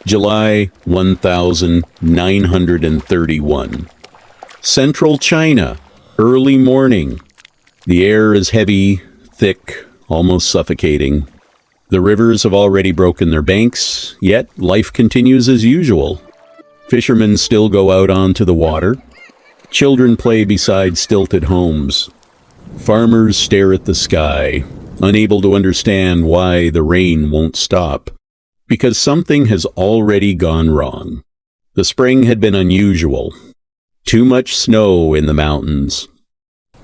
July 1931. Central China, early morning. The air is heavy, thick, almost suffocating. The rivers have already broken their banks, yet life continues as usual. Fishermen still go out onto the water. Children play beside stilted homes. Farmers stare at the sky, unable to understand why the rain won't stop. Because something has already gone wrong. The spring had been unusual. Too much snow in the mountains,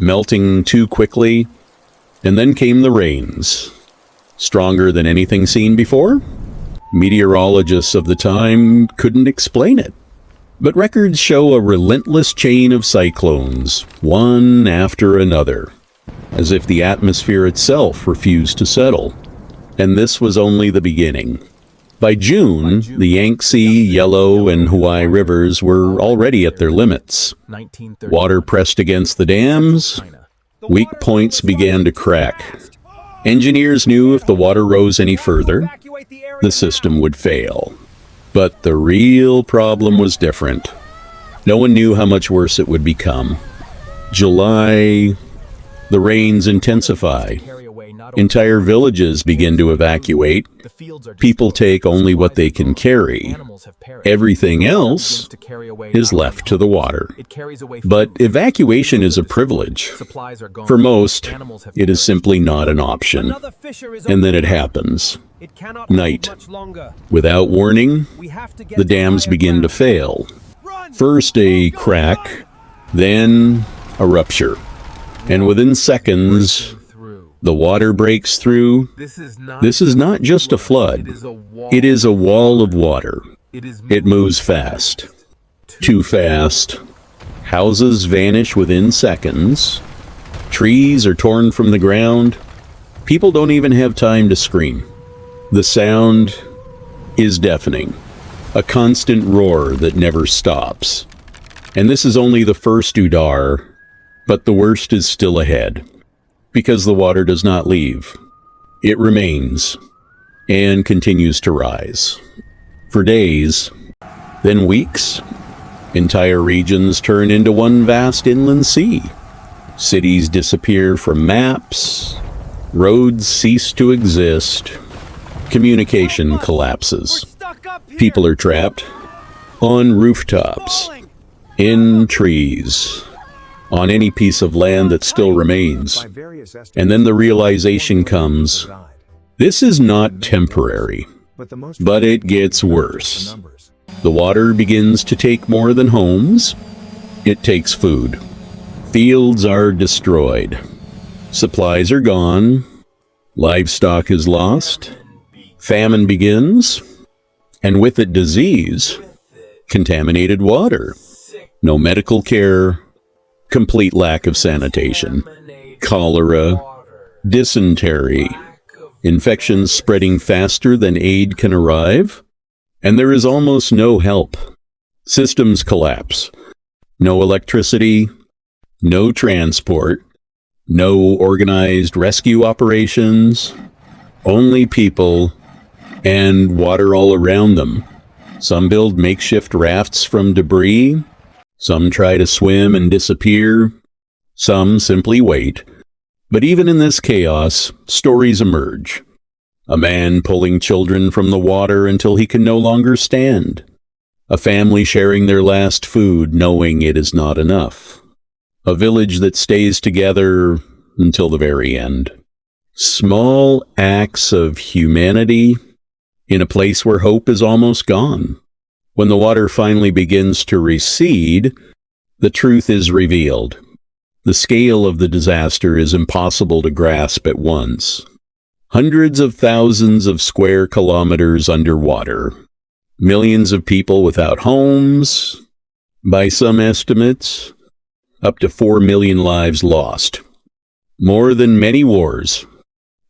melting too quickly, and then came the rains. Stronger than anything seen before? Meteorologists of the time couldn't explain it. But records show a relentless chain of cyclones, one after another, as if the atmosphere itself refused to settle. And this was only the beginning. By June, the Yangtze, Yellow, and Huai rivers were already at their limits. Water pressed against the dams. Weak points began to crack. Engineers knew if the water rose any further, the system would fail. But the real problem was different. No one knew how much worse it would become. July, the rains intensify. Entire villages begin to evacuate. People take only what they can carry. Everything else is left to the water. But evacuation is a privilege. For most, it is simply not an option. And then it happens. Night. Without warning, the dams begin to fail. First a crack, then a rupture. And within seconds, the water breaks through. This is not just a flood. It is a wall of water. It moves fast. Too fast. Houses vanish within seconds. Trees are torn from the ground. People don't even have time to scream. The sound is deafening. A constant roar that never stops. And this is only the first udar, but the worst is still ahead. Because the water does not leave. It remains and continues to rise. For days, then weeks, entire regions turn into one vast inland sea. Cities disappear from maps. Roads cease to exist. Communication collapses. People are trapped on rooftops, in trees, on any piece of land that still remains. And then the realization comes, this is not temporary, but it gets worse. The water begins to take more than homes. It takes food. Fields are destroyed. Supplies are gone. Livestock is lost. Famine begins. And with it disease, contaminated water. No medical care. Complete lack of sanitation, cholera, dysentery, infections spreading faster than aid can arrive, and there is almost no help. Systems collapse. No electricity, no transport, no organized rescue operations, only people and water all around them. Some build makeshift rafts from debris. Some try to swim and disappear. Some simply wait. But even in this chaos, stories emerge. A man pulling children from the water until he can no longer stand. A family sharing their last food knowing it is not enough. A village that stays together until the very end. Small acts of humanity in a place where hope is almost gone. When the water finally begins to recede, the truth is revealed. The scale of the disaster is impossible to grasp at once. Hundreds of thousands of square kilometers underwater. Millions of people without homes. By some estimates, up to 4 million lives lost. More than many wars.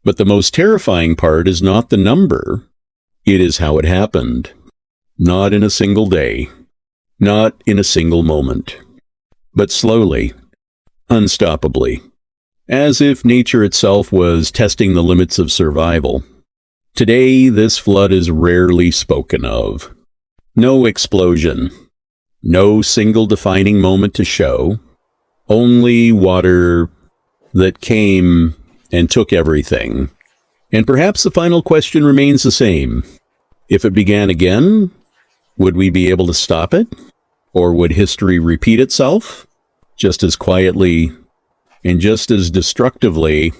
But the most terrifying part is not the number. It is how it happened. Not in a single day, not in a single moment, but slowly, unstoppably, as if nature itself was testing the limits of survival. Today, this flood is rarely spoken of. No explosion, no single defining moment to show, only water that came and took everything. And perhaps the final question remains the same. If it began again, would we be able to stop it? Or would history repeat itself just as quietly and just as destructively